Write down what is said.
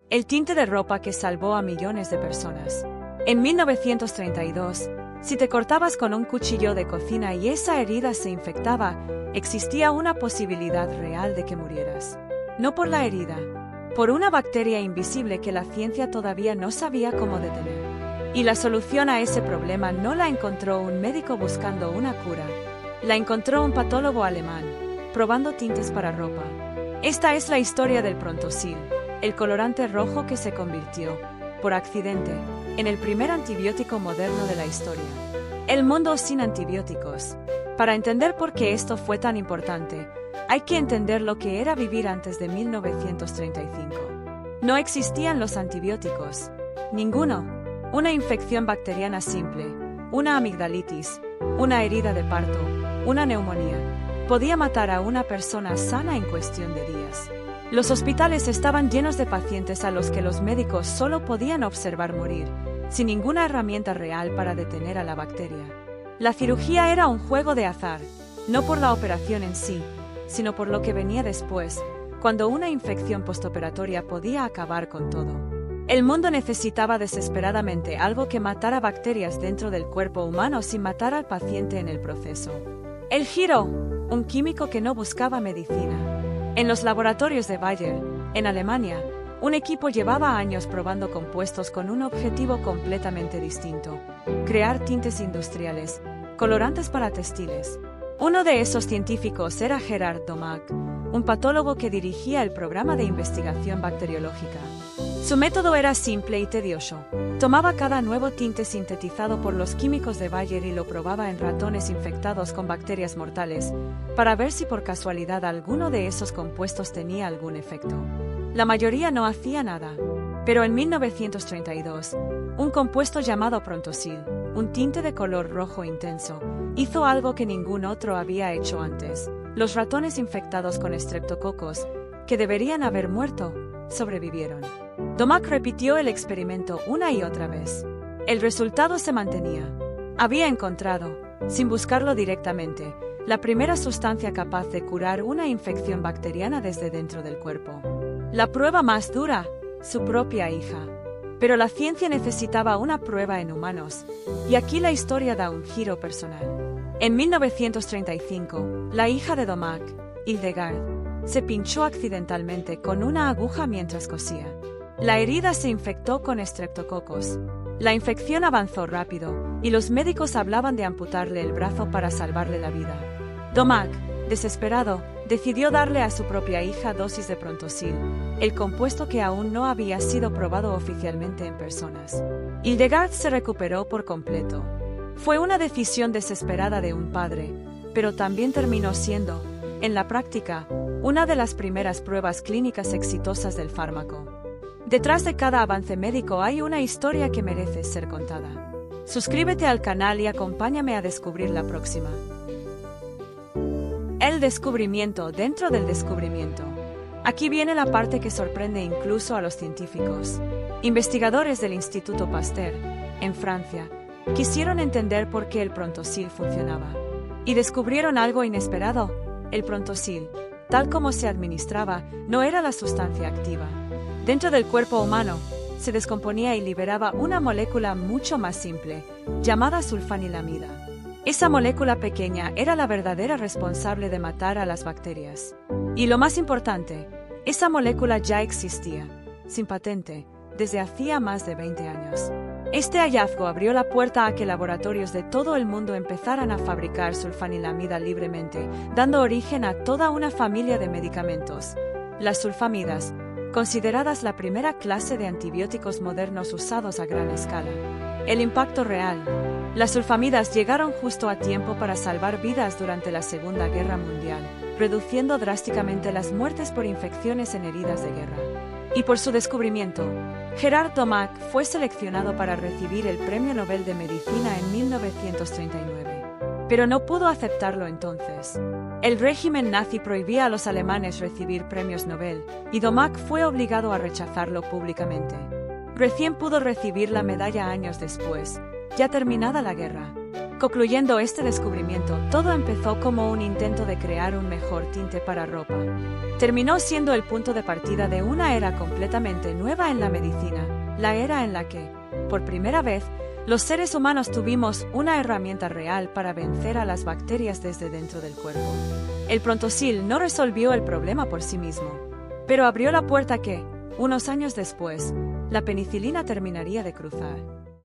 el tinte de ropa que salvó a millones de personas. En 1932, si te cortabas con un cuchillo de cocina y esa herida se infectaba, existía una posibilidad real de que murieras. No por la herida, por una bacteria invisible que la ciencia todavía no sabía cómo detener. Y la solución a ese problema no la encontró un médico buscando una cura, la encontró un patólogo alemán, probando tintes para ropa. Esta es la historia del Prontosil, el colorante rojo que se convirtió, por accidente, en el primer antibiótico moderno de la historia. El mundo sin antibióticos. Para entender por qué esto fue tan importante, hay que entender lo que era vivir antes de 1935. No existían los antibióticos. Ninguno. Una infección bacteriana simple, una amigdalitis, una herida de parto, una neumonía, podía matar a una persona sana en cuestión de días. Los hospitales estaban llenos de pacientes a los que los médicos solo podían observar morir, sin ninguna herramienta real para detener a la bacteria. La cirugía era un juego de azar, no por la operación en sí, sino por lo que venía después, cuando una infección postoperatoria podía acabar con todo. El mundo necesitaba desesperadamente algo que matara bacterias dentro del cuerpo humano sin matar al paciente en el proceso. El Giro, un químico que no buscaba medicina. En los laboratorios de Bayer, en Alemania, un equipo llevaba años probando compuestos con un objetivo completamente distinto: crear tintes industriales, colorantes para textiles. Uno de esos científicos era Gerard Domack, un patólogo que dirigía el programa de investigación bacteriológica. Su método era simple y tedioso. Tomaba cada nuevo tinte sintetizado por los químicos de Bayer y lo probaba en ratones infectados con bacterias mortales, para ver si por casualidad alguno de esos compuestos tenía algún efecto. La mayoría no hacía nada. Pero en 1932, un compuesto llamado Prontosil, un tinte de color rojo intenso, hizo algo que ningún otro había hecho antes. Los ratones infectados con estreptococos, que deberían haber muerto, sobrevivieron. Domack repitió el experimento una y otra vez. El resultado se mantenía. Había encontrado, sin buscarlo directamente, la primera sustancia capaz de curar una infección bacteriana desde dentro del cuerpo. La prueba más dura, su propia hija. Pero la ciencia necesitaba una prueba en humanos, y aquí la historia da un giro personal. En 1935, la hija de Domack, Hildegard, se pinchó accidentalmente con una aguja mientras cosía. La herida se infectó con estreptococos. La infección avanzó rápido, y los médicos hablaban de amputarle el brazo para salvarle la vida. Domack, desesperado, decidió darle a su propia hija dosis de Prontosil, el compuesto que aún no había sido probado oficialmente en personas. Hildegard se recuperó por completo. Fue una decisión desesperada de un padre, pero también terminó siendo, en la práctica, una de las primeras pruebas clínicas exitosas del fármaco. Detrás de cada avance médico hay una historia que merece ser contada. Suscríbete al canal y acompáñame a descubrir la próxima. El descubrimiento dentro del descubrimiento. Aquí viene la parte que sorprende incluso a los científicos. Investigadores del Instituto Pasteur, en Francia, quisieron entender por qué el Prontosil funcionaba. Y descubrieron algo inesperado. El Prontosil, tal como se administraba, no era la sustancia activa. Dentro del cuerpo humano, se descomponía y liberaba una molécula mucho más simple, llamada sulfanilamida. Esa molécula pequeña era la verdadera responsable de matar a las bacterias. Y lo más importante, esa molécula ya existía, sin patente, desde hacía más de 20 años. Este hallazgo abrió la puerta a que laboratorios de todo el mundo empezaran a fabricar sulfanilamida libremente, dando origen a toda una familia de medicamentos. Las sulfamidas, consideradas la primera clase de antibióticos modernos usados a gran escala. El impacto real. Las sulfamidas llegaron justo a tiempo para salvar vidas durante la Segunda Guerra Mundial, reduciendo drásticamente las muertes por infecciones en heridas de guerra. Y por su descubrimiento, Gerard Domack fue seleccionado para recibir el Premio Nobel de Medicina en 1939. Pero no pudo aceptarlo entonces. El régimen nazi prohibía a los alemanes recibir premios Nobel, y Domack fue obligado a rechazarlo públicamente. Recién pudo recibir la medalla años después, ya terminada la guerra. Concluyendo este descubrimiento, todo empezó como un intento de crear un mejor tinte para ropa. Terminó siendo el punto de partida de una era completamente nueva en la medicina, la era en la que, por primera vez, los seres humanos tuvimos una herramienta real para vencer a las bacterias desde dentro del cuerpo. El Prontosil no resolvió el problema por sí mismo, pero abrió la puerta que, unos años después, la penicilina terminaría de cruzar.